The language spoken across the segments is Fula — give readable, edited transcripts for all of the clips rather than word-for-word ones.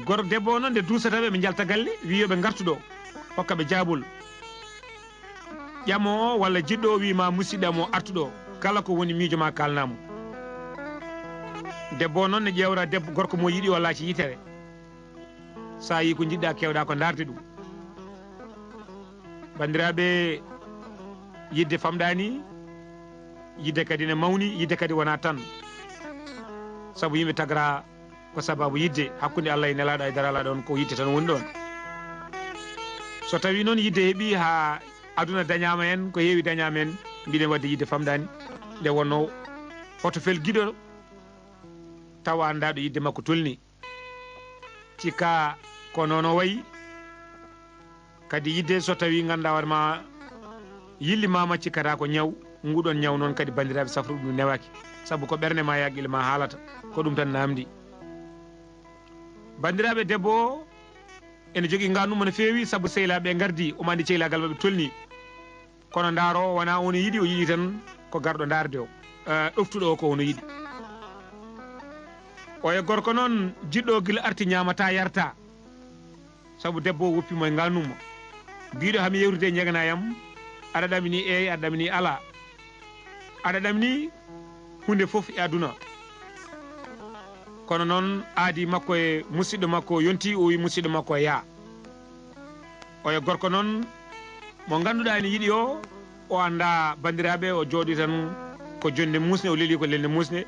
gor debbo noon nde duusataɓe ɓe jalta galle wiyoɓe gartuɗo hokka ɓe jaabol ƴamo o walla jiɗɗo o wima musidɗam o artuɗo kala ko woni miijo ma kalnamo debbo noon ne ƴewra debbo gorko mo yiiɗi o laaci yitere sa yi ko jiɗɗa kewɗa ko darde ɗum bandiraɓe yidde famɗani yidde kadi ne mawni yidde kadi wona tan saabu yimɓe tagra ko sababu yidde hakkude Allah e nelaɗo e daralaɗo on ko yidde tan woni ɗon so tawi noon yidde heeɓi ha aduna dañama hen ko heewi dañama hen mbiɗen wadde yidde famɗani nde wonno hoto fel guiɗo tawa andaɗo yidde makko tolni cikka ko noon o wayi kadi yidde so tawi ganduɗa hoorema yillimama cikkata ko ñaw nguɗon ñaw noon kadi bandiraɓe safruɗum ɗum newaki saabu ko ɓerde ma yaqqille ma haalata ko ɗum tan namdi bandiraɓe debbo o ene jogui gandumo no fewi saabu sehilaɓe gardi omo andi cehilagal maɓe tolni kono daaro wona ono yiiɗi o yiiɗi tan ko garɗo darde o ɗoftuɗo o ko ono yiiɗi o e gorko noon jiɗɗo guila arti ñamata yarta saabu debbo o woppimo e gannumo mbiɗo hami yewtude jeganayam aɗa ɗamini eyi aɗa ɗamini ala aɗa ɗamini hunde foof e aduna kono noon aadi makko e musidɗo makko yonti o wi musidɗo makko yaa o e gorko noon mo ganduɗa ene yiiɗi o anda bandiraɓe o jooɗi tan ko jonde musne o leeli ko lelde musne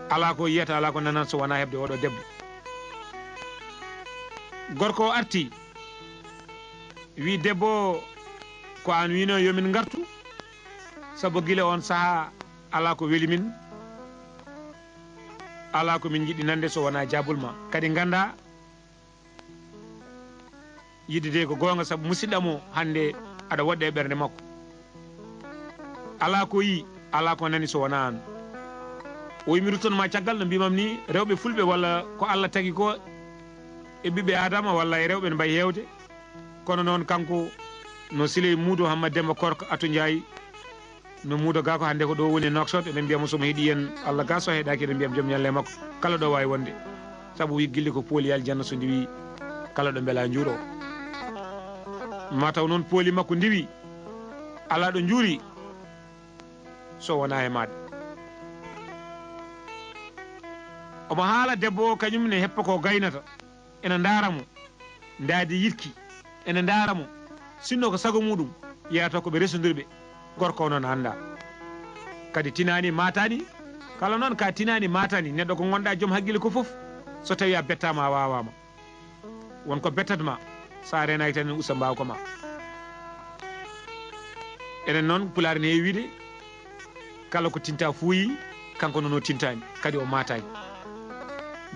ala ko yiyata ala ko nanata so wona hebde oɗo debbo gorko o arti wi debbo ko an wino yomin gartu saabu guila on saaha ala ko weeli min ala ko min jiɗɗi nande so wona jabul ma kadi ganda yidde de ko gonga saabu musidɗamo hande aɗa woɗɗe e ɓerde makko ala ko yi ala ko nani so wona an o yimi ruttonma caggal no mbimam ni rewɓe fulɓe walla ko Allah tagui ko e ɓiɓɓe adama walla e rewɓe ne mbayi hewde kono noon kanko no Siley Muudo Hammadou Demba Korka Atou Ndiaye no muudo ga ko hande ko ɗo woni Nouakchott eɗen mbiyamo somo heeɗi yen Allah ga so heeɗaki eɗen mbiyam joom ñalle makko kala ɗo wawi wonde saabu wi guille ko pooli aljanna so ndiwi kala ɗo beela juuɗo mataw noon pooli makko ndiwi ala ɗo juuri so wona e maɗa omo haala debbo o kañum ne heppa ko gaynata ene daramo daadi yirki ene daramo sinno ko sago muɗum yeyata koɓe resodirɓe gorko noon anda kadi tinani matani kala noon ka tinani matani neɗɗo ko gonɗa joom haqqille ko foof so tawi a bettama a wawama wonko bettatma sa renaki tan usta mbawko ma enen noon Pulaar ne heewi wiide kala ko tinta fuuyi kanko noon o tintani kadi o matani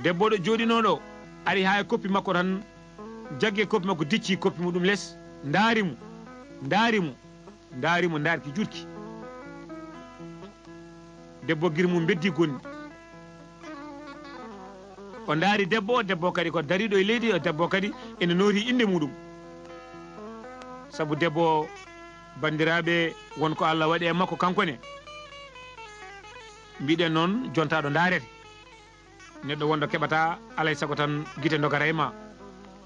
debbo ɗo joɗinoɗo ari ha e koppi makko tan jagge koppi makko dicci koppi muɗum less daarimo daarki jurki debbo guir mum beddi gonɗi o daari debbo debbo kadi ko dariɗo e leydi o debbo kadi ene nooti inde muɗum saabu debbo bandiraɓe wonko Allah waɗi e makko kankone mbiɗen noon jontaɗo daarete neɗɗo wonɗo keɓata alay saago tan guite dogara e ma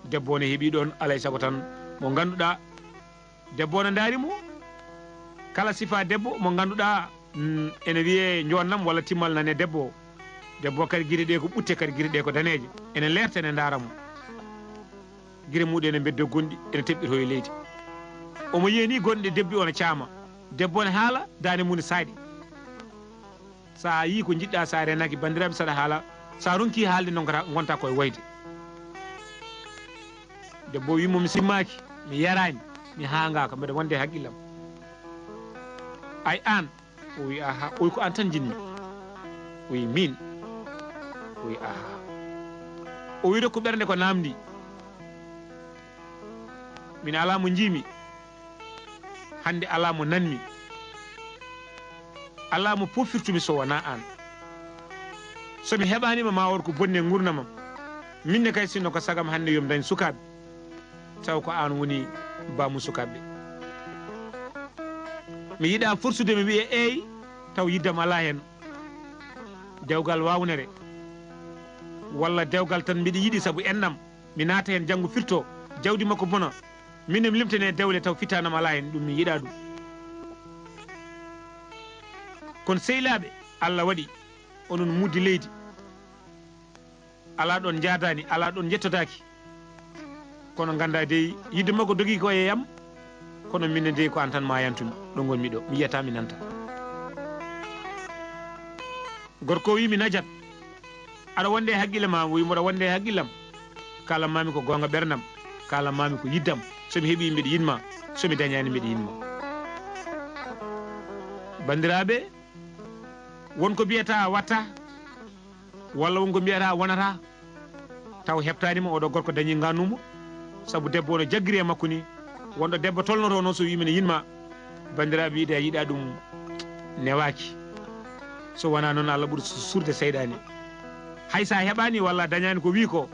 debbo ne heeɓi ɗon alay saago tan mo ganduɗa debbo ne daarimo kala sifa debbo mo ganduɗa ene wiye jonnam walla timmal nane debbo debbo kadi guiɗe ɗe ko ɓutte kadi guiɗe ɗe ko daneje ene lerta ene daramo guire muɗum ene beddo gonɗi ene teɓɓito e leydi omo yeni gonɗe debbi ono caama debbo ne haala dande mum ne saaɗi sa yi ko jiɗɗa sa renaki bandiraɓe saɗa haala sa ronki haalde nonkata gonta koye wayde debbo wimo mi simmaki mi yarani mi hangaka mbeɗa wonde haqqillam ay an o wi aha o wi ko an tan jinmi o wi min o wi aha o wi rokku ɓernde ko namdi min ala mo jiimi hande ala mo nanmi ala mo pofirtumi so wona an somi heɓanima ma wor ko bonne gurnamam minne kay sinno ko sagam hande yomi dañ sukaɓe taw ko an woni bamu sukaɓe mi yiiɗa forsude mi wiya eyi taw yiddam ala hen dewgal wawnere walla dewgal tan mbiɗa yiɗi saabu ennam mi naata hen janggo firto jawdi makko bona minem limtene dewle taw fitanam ala hen ɗum mi yiɗa ɗum kono sehilaɓe Allah waɗi onon muddi leydi ala ɗon jaadani ala ɗon jettotaki kono ganda dey yidde makko dogui ko e yam kono minne dey ko an tan ma yantumi ɗo gonmi ɗo mi yiyata mi nanta gorko wi mi najat aɗa wonde e haqqille ma wimoɗa wonde e haqqillam kalanmami ko gonga ɓerdam kalanmami ko yiddam somi heeɓi mbiɗa yinma somi dañani mbiɗa yinma bandiraɓe wonko mbiyata watta walla wonko mbiyata wonata taw heɓtanima oɗo gorko dañi gannumo saabu debbo no jagguiri e makko ni wonɗo debbo tolnoto noon so wimene yinma bandiraɓe wiide a yiiɗa ɗum newaki so wona noon Allah ɓuuri surde seyɗani hay sa heɓani walla dañani ko wi ko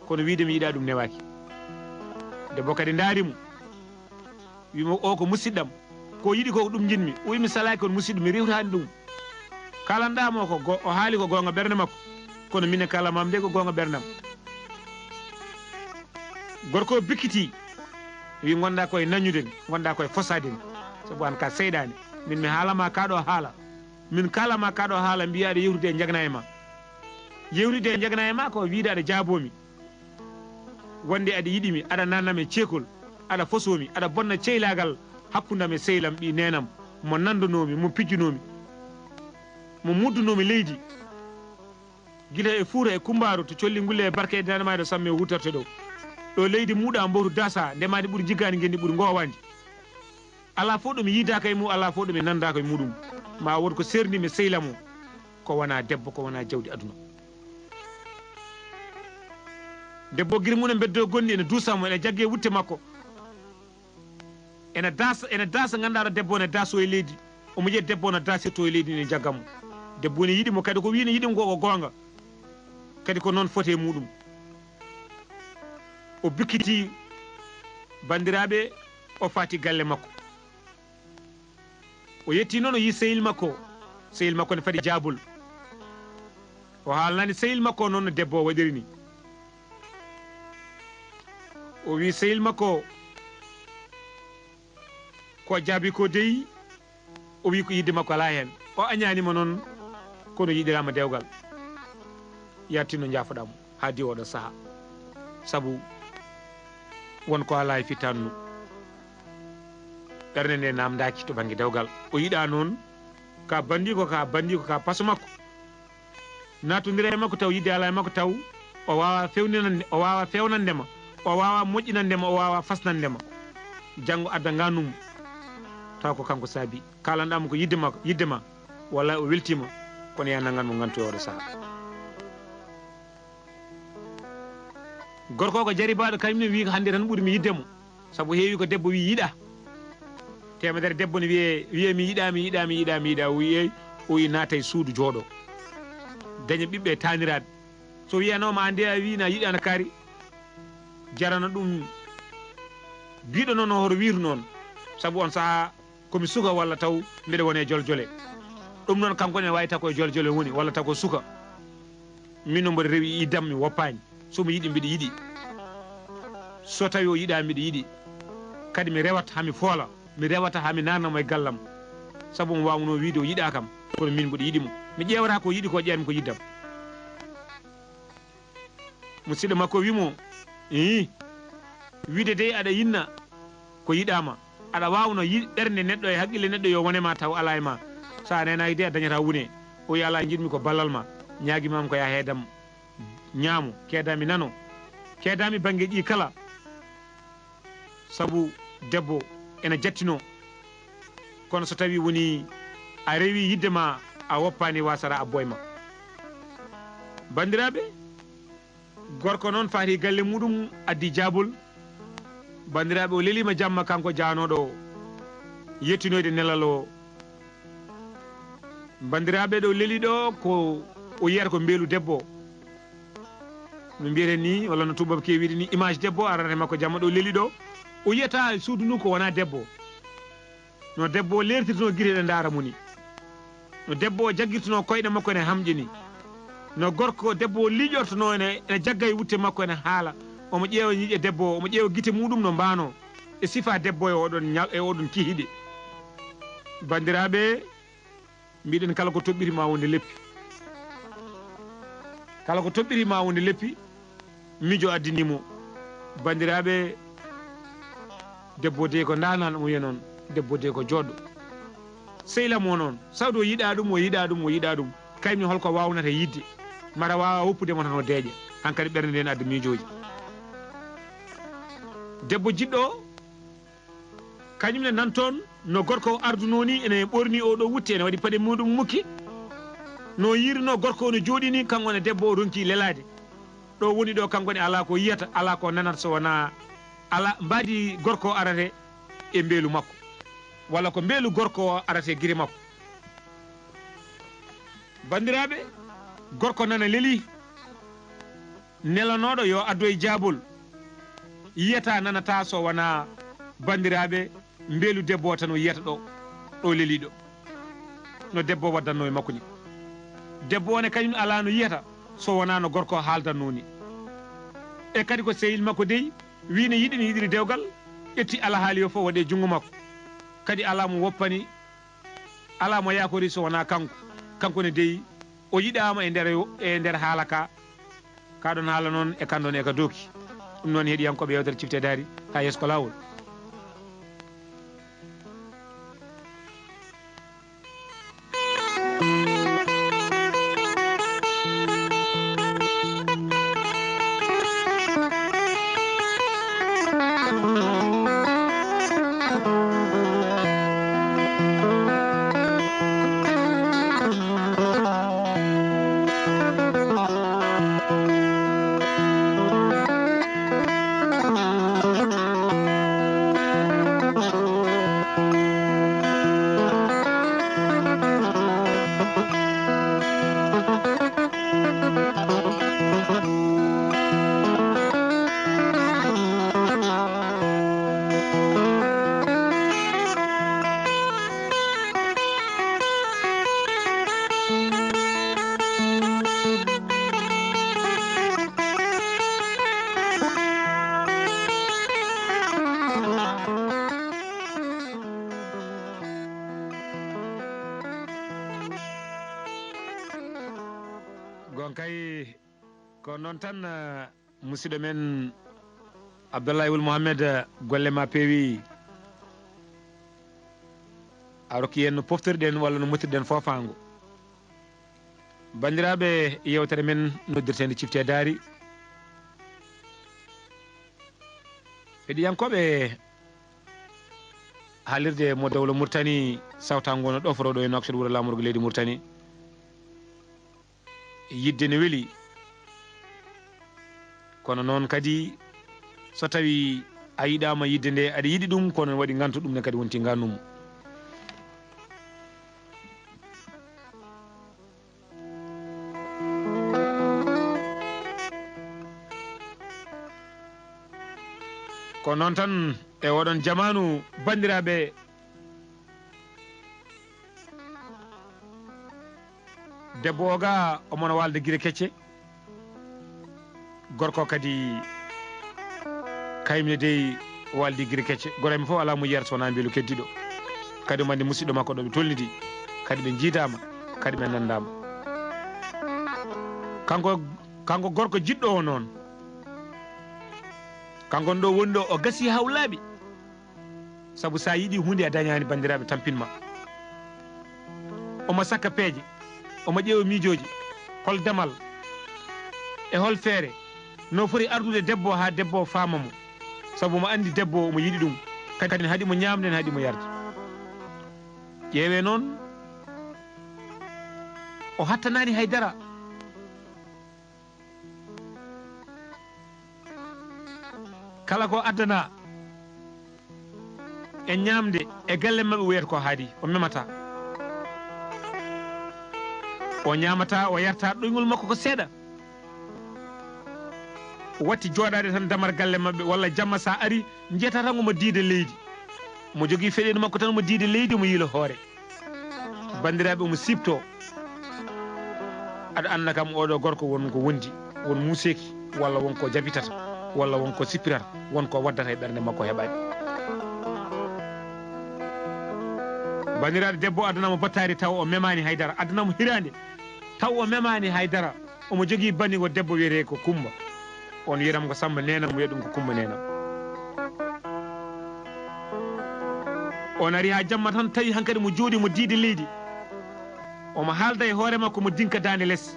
kono wiide mi yiiɗa ɗum newaki debbo kadi daarimo wimo o ko musidɗam ko yiɗi ko ɗum jinmi o wimi salaki kono musidɗo mi rewtani ɗum kalanɗamo ko o haali ko gonga ɓerde makko kono minen kalamam nde ko gonga ɓerdam gorko bikkiti wi gonɗa koye naññude gonɗa koye fosade ni saabu an ka seyɗani min mi haalama kaɗo haala min kalama kaɗo haala mbiyaɗo yewtude e jagna e ma yewtude e jagna e ma ko wiide aɗa jaabomi wonde aɗa yiɗimi aɗa nannam e ceekol aɗa fosomi aɗa bonna ceylagal hakkudam e sehlam ɓi nenam mo nandunomi mo pijjunomi mo muddunomi leydi guila e fuura e kumbaru to colli gulle e barke e danama ɗo samme wutarte ɗo leydi muɗa mbotu dasa ndemadi ɓuuri jiggani gendi ɓuuri gowandi ala fo ɗomi yidaka e mum ala fo ɗomi nandaka e muɗum ma won ko serdimi sehlam o ko wona debbo ko wona jawdi aduna debbo guiri mum e beddo gondi ene duusamo ene jaggue wutte makko ene dasa ganduɗa debbo ne daso e leydi omo yiya debbo no dasirto e leydi ne jaggamo debbo ne yiɗimo kadi ko wi ne yiɗimo ko gonga kadi ko noon foti e muɗum o bikkiti bandiraɓe o fati galle makko o yetti noon o yi sehil makko ne fadi jabol o haalnani sehil makko noon no debbo o waɗiri ni o wi sehil makko ko jaabi ko deyi o wi ko yidde makko ala hen o añanima noon kono yiɗirama dewgal yattinno jaafoɗamo ha di oɗo saaha saabu wonko ala e fitannu ɓerde nde namdaki to banggue dewgal o yiɗa noon ka bandi ko ka paso makko natodira e makko taw yidde ala e makko taw o wawa fewnandema o wawa moƴƴinandema o wawa fasnandema janggo adda gannumo taw ko kanko saabi kalanɗamo ko yidde ma walla o weltima kono ya nangan mo gantoy oɗo saaha gorko ko jaribaɗo kañumne wi ko hande tan ɓuuri mi yiddemo saabu heewi ko debbo wi yiɗa temedere debbo ne wiye mi yiɗa o wiye o wi naata e suudu jooɗo daña ɓiɓɓe taniraɓe so wiyanoma ande a wina yiɗano kaari jarana ɗum biɗo noon hoto wiitu noon saabu on saaha komi suka walla taw mbiɗa wone joljole ɗum noon kanko ne wawi taw koye joljole woni walla taw ko suka min no mboɗo rewi iddam mi woppani somo yiɗi mbiɗa yiɗi so tawi o yiɗa mbiɗa yiɗi kadi mi rewata hami foola mi rewata hami nanamo e gallam saabu mo wawno wiide o yiɗa kam kono min mboɗo yiɗimo mi ƴewata ko yiɗi ko ƴeyanmi ko yiddam musidɗo makko wimo wiide de aɗa yinna ko yiɗama aɗa wawno ɓernde neɗɗo e haqqille neɗɗo yo wonema taw ala e ma sa nenaki de a dañata wune o wi ala jiɗmi ko ballal ma ñaguimam ko ya heedam ñaamo keedami nano keedami banggue ɗi kala saabu debbo ene jattino kono so tawi woni a rewi yidde ma a woppani wasara a boyma bandiraɓe gorko noon faati galle muɗum addi jabol bandiraɓe o lelima jamma kanko janoɗo yettinoyde nelal o bandiraɓe ɗo leeliɗo ko o yiyata ko beelu debbo no mbiyeten ni walla no tubaɓe kewiɗe ni image debbo arata makko jamma ɗo leeliɗo o yiyata suudu ndu ko wona debbo no debbo o lertirtuno guireɗe daara muni no debbo o jagguirtuno koyɗe makko ne hamƴini no gorko debbo o liƴortono ene jagga e wutte makko ene haala omo ƴeewa ñiiƴe debbo omo ƴeewa guite muɗum no mbano e sifa debbo e oɗon kihiɗe bandiraɓe mbiɗen kala ko toɓɓiri ma wonde leppi kala ko toɓɓiri ma wonde leppi miijo addinimo bandiraɓe debbo de ko ndanan mo wiya noon debbo de ko joɗɗo sehlamo noon sawde o yiɗa ɗum o yiɗa ɗum o yiɗa ɗum kayimni holko wawnata yidde mara wawa woppudemo tan o deeƴa hankkadi ɓernde nde ne adda miijoji debbo jiɗɗo kañumne nan toon no gorko o arduno ni ene ɓorni oɗo wutte ene waɗi paɗe muɗum mukki no yirno gorko ono jooɗi ni kanko ne debbo o ronki lelade ɗo woni ɗo kanko ne ala ko yiyata ala ko nanata so wona ala mbadi gorko o arate e mbeelu makko walla ko mbeelu gorko o arate guire makko bandiraɓe gorko nana leeli nelanoɗo yo addoye jaabol yiyata nanata so wona bandiraɓe mbeelu debbo o tan o yiyata ɗo leeliɗo no debbo o waddanno e makko ni debbo one kañum ala no yiyata so wona no gorko o haaldanno ni e kadi ko sehil makko dey wine yiɗini yiɗiri dewgal ƴetti alahaali o fof waɗe junngo makko kadi ala mo woppani ala mo yakori so wona kanko ne dey o yiɗama e nder haala ka ɗon haala noon e kan ɗon e ka dooki ɗum noon heeɗiyankoɓe yewtere cifte daari ha yeeso ko lawol gon kay ko noon tan musidɗo men Abdoulaye Wul Mohamed golle ma peewi a rokki en no poftirɗen walla no muttirɗen fofango bandiraɓe yewtere men noddirtende cifte daari heɗiyankoɓe haalirde mo dawla Mauritanie sawtango no ɗoforoɗo e nokshode wuuro lamorgo leydi Mauritanie yidde ne weeli kono noon kadi so tawi a yiɗama yidde nde aɗa yiɗi ɗum kono waɗi gantu ɗum ne kadi wonti gannumo ko noon tan e oɗon jamanu bandiraɓe debbo o ga omono walde guire kecce gorko kadi kayimne dey waldi guire kecce goreme fof ala mo yiyata sowona mbeelu keddiɗo kadi mande musidɗo makko ɗo ɓe tollidi kadi ɓe jiidama kadi ɓe nandama kanko gorko jiɗɗo o noon kankon ɗo woni ɗo o gasi haw laaɓi saabu sa yiiɗi hunde a dañani bandiraɓe tampinma omo sakka peeje omo ƴeewa miijoji hol damal e hol feere no foti ardude debbo ha debbo famamo saabu mo andi debbo omo yiɗi ɗum kadi haɗimo ñamde ne haɗimo yarde ƴeewe noon o hattanani haydara kala ko addana e ñamde e galle mabɓe wiyata ko haadi o memata o ñamata o yarta ɗoygol makko ko seeɗa watti joɗade tan damar galle mabɓe walla jamma sa ari jiyata tan omo diida leydi mo jogui feɗede makko tan omo diida leydi omo yiila hoore bandiraɓe omo sipto aɗa anda kam oɗo gorko won ko wondi won museki walla wonko jabitata walla wonko sippirata wonko waddata e ɓernde makko heɓani. bandiraɗo debbo addanamo battari taw o memani haydara, addanamo hirande taw o memani haydara, omo jogui banni ko debbo wiyete ko Kumba, on wiyatam ko Samba nenam, wiya ɗum ko Kumba nenam. on ari ha jamma tan tawi hankkadi mo jooɗi mo diidi leydi, omo haalda e hoore makko mo dinka dande less.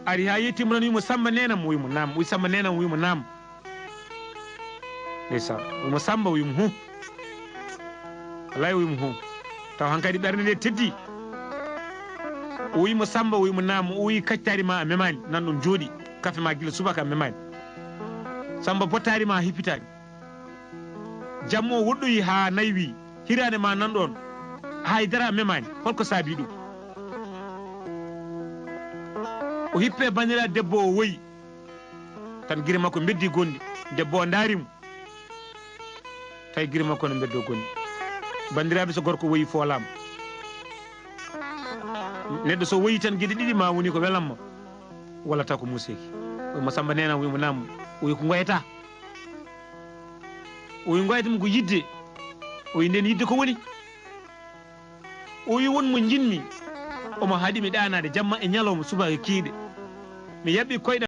ari ha yettima tan wimo Samba nenam, wimo nam, wi Samba nenam, wimo nam. ndeysan wimo Samba, wimo hu, alay wimo hu, taw hankkadi ɓernde nde teddi. o wimo Samba, o wimo nam, o wi kaccitari ma a memani, nan ɗon jooɗi kafe ma guila subaka a memani. Samba bottari ma hippitani, jammo o woɗɗoyi ha naywi, hirande ma nan ɗon haydara a memani, holko saabi ɗum? o hippe bandiraɗo debbo o woyi tan guire makko beddi gonɗi, debbo o daarimo tawi guire makko ne beddo gonɗi. bandiraɓe so gorko woyi foolama, neɗɗo so woyi tan gueɗe ɗiɗi ma woni ko welanma walla taw ko museki. wimo Samba nenam, wimo nam, o wi ko goyata, o wi goyatami ko yidde, o wi nden yidde ko woni, o wi wonmo jinmi omo haaɗimi ɗanade jamma e ñalawma subaka kiiɗe, mi yaɓɓi koyɗam